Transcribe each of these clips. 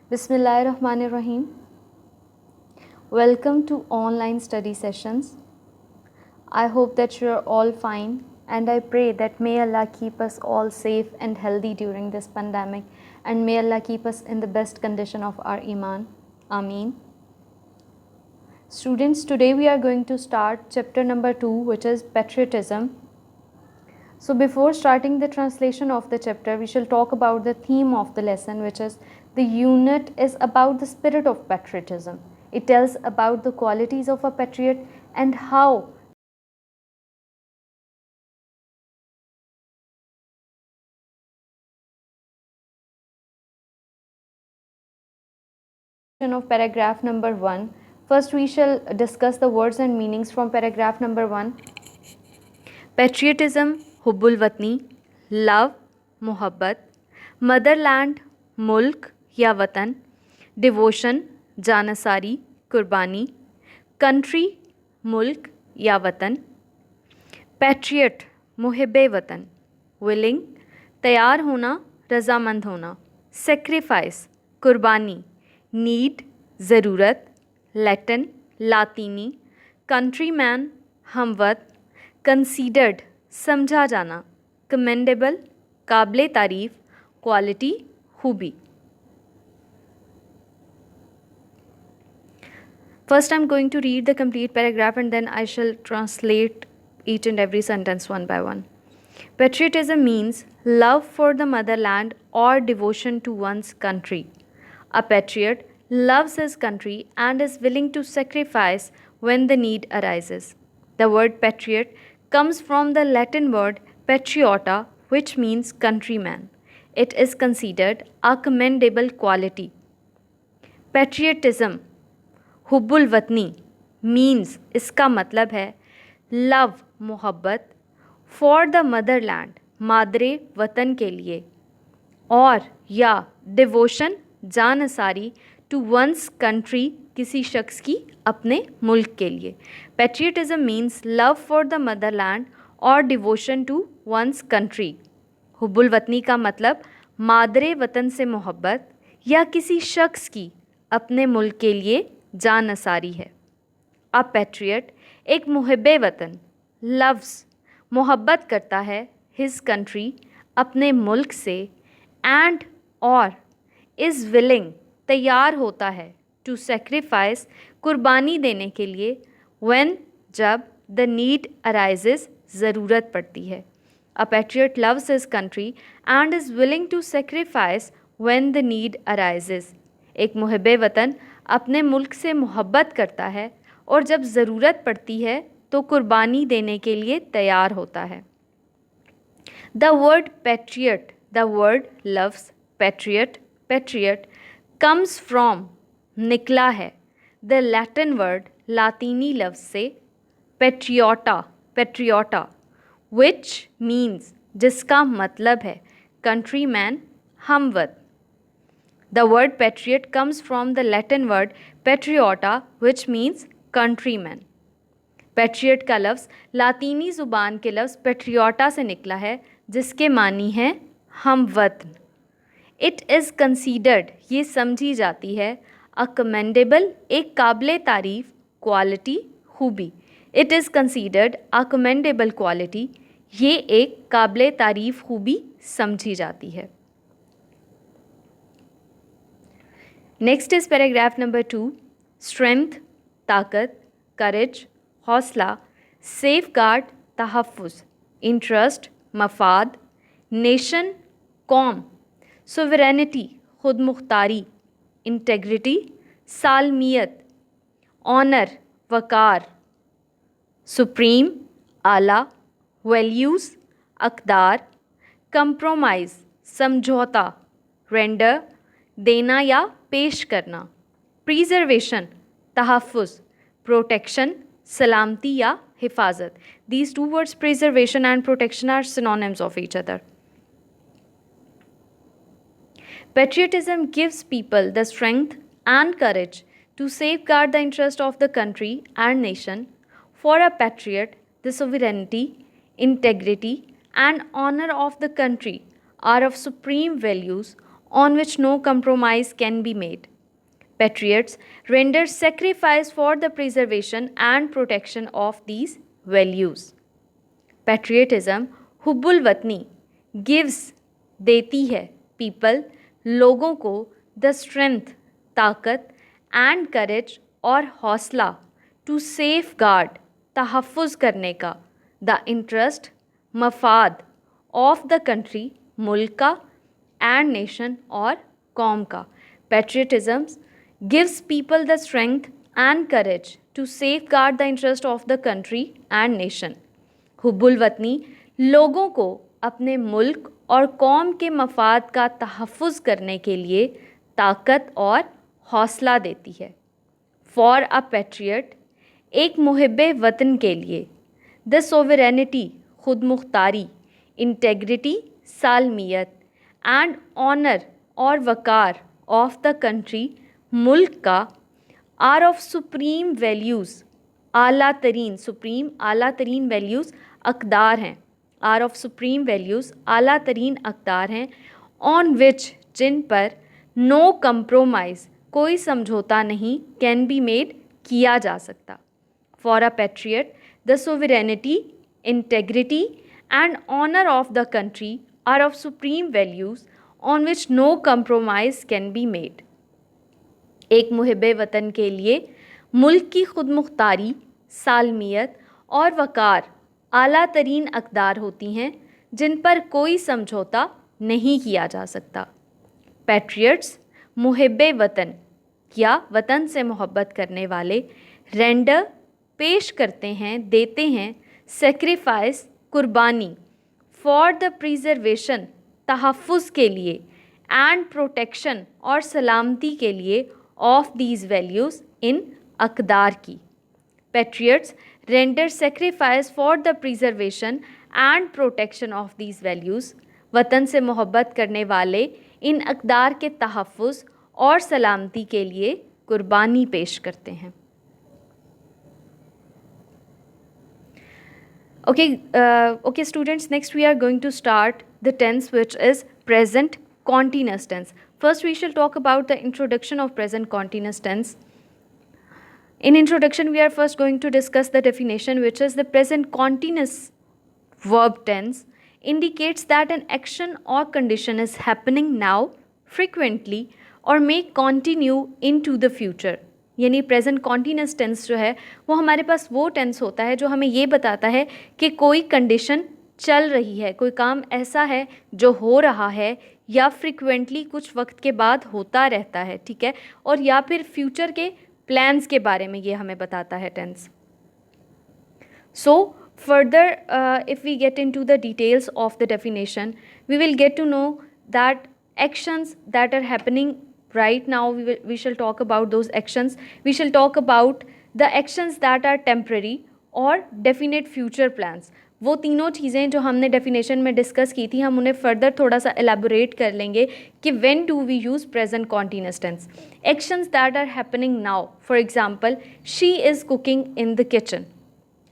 Bismillahirrahmanirrahim. Welcome to online study sessions. I hope that you are all fine, and I pray that may Allah keep us all safe and healthy during this pandemic, and may Allah keep us in the best condition of our Iman. Ameen. Students, today we are going to start chapter number 2, which is patriotism. So before starting the translation of the chapter, we shall talk about the theme of the lesson, which is the unit is about the spirit of patriotism. It tells about the qualities of a patriot and how of paragraph number 1. First, we shall discuss the words and meanings from paragraph number 1. Patriotism, हुब्बुल वतनी, love, मोहब्बत, Motherland, मुल्क या वतन, devotion, जानसारी, कुर्बानी, country, मुल्क या वतन, patriot, मुहिब्बे वतन, विलिंग, तैयार होना, रज़ामंद होना, सेक्रीफाइस, कुर्बानी, नीड, ज़रूरत, लैटिन, लातीनी, कंट्रीमैन, हमवत, कंसीडर्ड, समझा जाना, कमेंडेबल, काबिल तारीफ़, क्वालिटी, खूबी. First, I'm going to read the complete paragraph and then I shall translate each and every sentence one by one. Patriotism means love for the motherland or devotion to one's country. A patriot loves his country and is willing to sacrifice when the need arises. The word patriot comes from the Latin word patriota, which means countryman. It is considered a commendable quality. Patriotism, हुब्बुल वतनी, means इसका मतलब है love, मोहब्बत, for the Motherland, मादरे वतन के लिए, और या डिवोशन, जानसारी, टू वंस कंट्री, किसी शख्स की अपने मुल्क के लिए. Patriotism means love for the Motherland और डिवोशन टू वंस कंट्री. हुब्बुल वतनी का मतलब मादरे वतन से मोहब्बत या किसी शख्स की अपने मुल्क के लिए जानसारी है. अ पैट्रियट एक मुहिब्बे वतन, लव्स मोहब्बत करता है, हिज कंट्री अपने मुल्क से, एंड और इज़ विलिंग तैयार होता है, टू सेक्रीफाइस कुर्बानी देने के लिए, व्हेन जब द नीड अराइजेस ज़रूरत पड़ती है. A patriot loves his country and is willing to sacrifice when the need arises. एक मुहिब्बे वतन अपने मुल्क से मोहब्बत करता है और जब ज़रूरत पड़ती है तो कुर्बानी देने के लिए तैयार होता है. The word patriot, the word loves, patriot, patriot comes from, निकला है, द लैटिन वर्ड, लातीनी लफ्ज़ से, पैट्रियोटा, पैट्रियोटा, विच मीन्स जिसका मतलब है countryman, हमवत. The word patriot comes from the Latin word patriota, which means countryman. Patriot का लफ्ज़ लातीनी ज़ुबान के लफ्ज़ patriota से निकला है, जिसके मानी है हमवतन. It is considered, ये समझी जाती है, a commendable, एक काबिल तारीफ़, quality, खूबी. It is considered a commendable quality, ये एक काबिल तारीफ़ खूबी समझी जाती है. Next is paragraph number 2. Strength, ताकत, करेज, हौसला, सेफ गार्ड, तहफ़्फ़ुज़, इंटरेस्ट, मफाद, नेशन, कौम, सोवरेनिटी, खुद मुख्तारी, इंटेग्रिटी, सालमियत, ऑनर, वक़ार, सुप्रीम, आला, वैल्यूज़, अक़दार, कंप्रोमाइज़, समझौता, रेंडर, देना या पेश करना, प्रिजर्वेशन, तहफ़्फ़ुज़, प्रोटेक्शन, सलामती या हिफाजत. These two words, preservation and protection, are synonyms of each other. Patriotism gives people the strength and courage to safeguard the interest of the country and nation. For a patriot, the sovereignty, integrity, and honor of the country are of supreme values. on which no compromise can be made. Patriots render sacrifice for the preservation and protection of these values. Patriotism हुब्बुल वतनी gives देती है people लोगों को the strength ताकत and courage और हौसला to safeguard तहफ़्फ़ुज़ करने का the interest मफाद of the country मुल्क का and nation और कौम का. Patriotism gives people the strength and courage to safeguard the interest of the country and nation. हुब्बुल वतनी लोगों को अपने मुल्क और कौम के मफाद का तहफ़्फ़ुज़ करने के लिए ताकत और हौसला देती है. फॉर अ पैट्रियट एक मुहिब्बे वतन के लिए द सोवरेनिटी खुद मुख्तारी, इंटेग्रिटी सालमियत एंड ऑनर और वकार ऑफ द कंट्री मुल्क का आर ऑफ सुप्रीम वैल्यूज़ आला तरीन सुप्रीम आला तरीन वैल्यूज़ अक़दार हैं. आर ऑफ सुप्रीम वैल्यूज़ आला तरीन अक़दार हैं ऑन विच जिन पर नो कंप्रोमाइज़ कोई समझौता नहीं कैन बी मेड किया जा सकता. For a patriot the sovereignty integrity and honour of the country are of supreme values on which no compromise can be made. एक मुहिब्बे वतन के लिए मुल्क की खुद मुख्तारी, सालमियत और वकार आला तरीन अक़दार होती हैं जिन पर कोई समझौता नहीं किया जा सकता. पैट्रियट्स मुहिब्बे वतन या वतन से मोहब्बत करने वाले रेंडर पेश करते हैं, देते हैं सेक्रीफाइस कुर्बानी फॉर द प्रिजर्वेशन तहफ़्फ़ुज़ के लिए एंड प्रोटेक्शन और सलामती के लिए ऑफ दीज वैल्यूज़ इन अक़दार की. Patriots render sacrifice for the preservation and protection of these values वतन से मोहब्बत करने वाले इन अक़दार के तहफ़्फ़ुज़ और सलामती के लिए कुर्बानी पेश करते हैं. Okay students, next we are going to start the tense which is present continuous tense. First we shall talk about the introduction of present continuous tense. In introduction we are first going to discuss the definition, which is the present continuous verb tense indicates that an action or condition is happening now, frequently or may continue into the future. यानी present continuous tense जो है वो हमारे पास वो tense होता है जो हमें ये बताता है कि कोई कंडीशन चल रही है, कोई काम ऐसा है जो हो रहा है या फ्रिक्वेंटली कुछ वक्त के बाद होता रहता है, ठीक है, और या फिर फ्यूचर के प्लान्स के बारे में ये हमें बताता है tense. So further if we get into the details of the definition we will get to know that actions that are happening right now, we shall talk about those actions. We shall talk about the actions that are temporary और definite future plans. वो तीनों चीज़ें जो हमने definition में discuss की थी हम उन्हें फर्दर थोड़ा सा एलाबोरेट कर लेंगे कि when do we use present continuous tense. Actions that are happening now, for example she is cooking in the kitchen.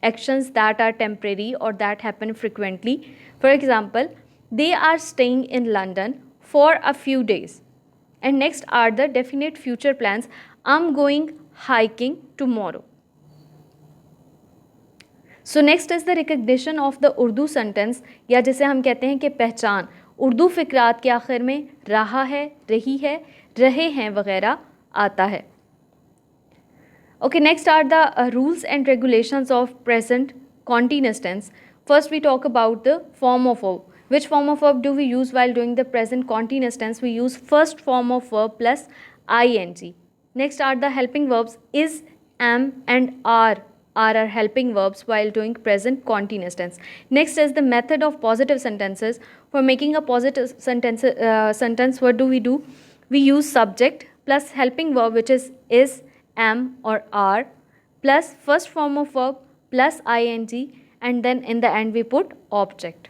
Actions that are temporary or that happen frequently, for example they are staying in London for a few days. And next are the definite future plans, I'm going hiking tomorrow. So next is the recognition of the Urdu sentence, या जिसे हम कहते हैं कि पहचान. उर्दू फ़िक्रात के आखिर में रहा है, रही है, रहे हैं वगैरह आता है. Okay, next are the rules and regulations of present continuous tense. First we talk about the form of verb. Which form of verb do we use while doing the present continuous tense? We use first form of verb plus ing. Next are the helping verbs is, am and are helping verbs while doing present continuous tense. Next is the method of positive sentences. For making a positive sentence, what do? We use subject plus helping verb which is, am or are plus first form of verb plus ing, and then in the end we put object.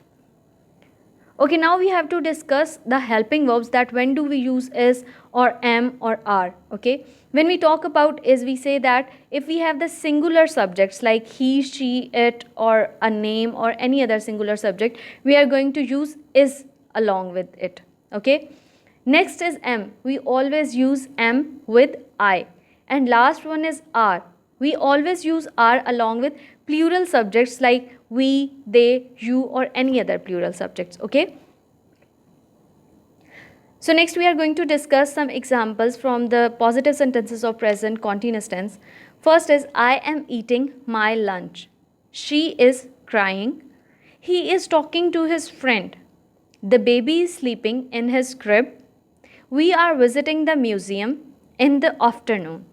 Okay, now we have to discuss the helping verbs, that when do we use is or am or are. Okay, when we talk about is, we say that if we have the singular subjects like he, she, it or a name or any other singular subject, we are going to use is along with it. Okay, Next is am. We always use am with I. And last one is are. We always use are along with plural subjects like we, they, you, or any other plural subjects. Okay. So next we are going to discuss some examples from the positive sentences of present continuous tense. First is I am eating my lunch. She is crying. He is talking to his friend. The baby is sleeping in his crib. We are visiting the museum in the afternoon.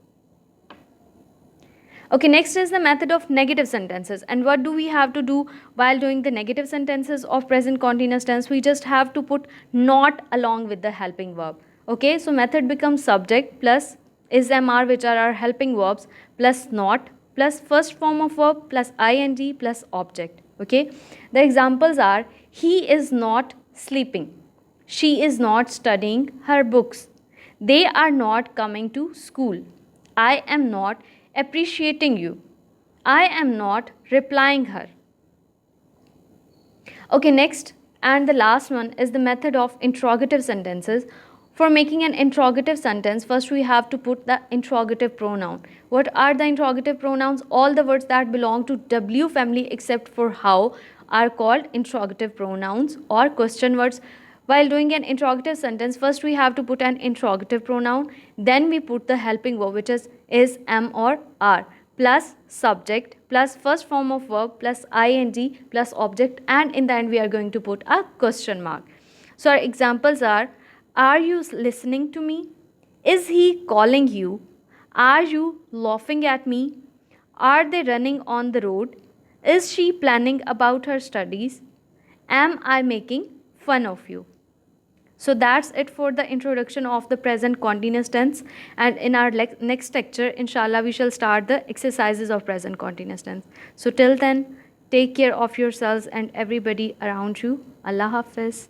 Okay, next is the method of negative sentences. And what do we have to do while doing the negative sentences of present continuous tense? We just have to put not along with the helping verb. Okay, so method becomes subject plus is mr, which are our helping verbs, plus not plus first form of verb plus ing plus object. Okay, the examples are he is not sleeping. She is not studying her books. They are not coming to school. I am not appreciating you. I am not replying her. Okay, next and the last one is the method of interrogative sentences. For making an interrogative sentence, first we have to put the interrogative pronoun. What are the interrogative pronouns? All the words that belong to W family except for how are called interrogative pronouns or question words. While doing an interrogative sentence, first we have to put an interrogative pronoun, then we put the helping verb, which is, am, or are, plus subject, plus first form of verb, plus ing, plus object, and in the end we are going to put a question mark. So our examples are you listening to me? Is he calling you? Are you laughing at me? Are they running on the road? Is she planning about her studies? Am I making fun of you? So that's it for the introduction of the present continuous tense, and in our next lecture inshallah we shall start the exercises of present continuous tense. So till then, take care of yourselves and everybody around you. Allah Hafiz.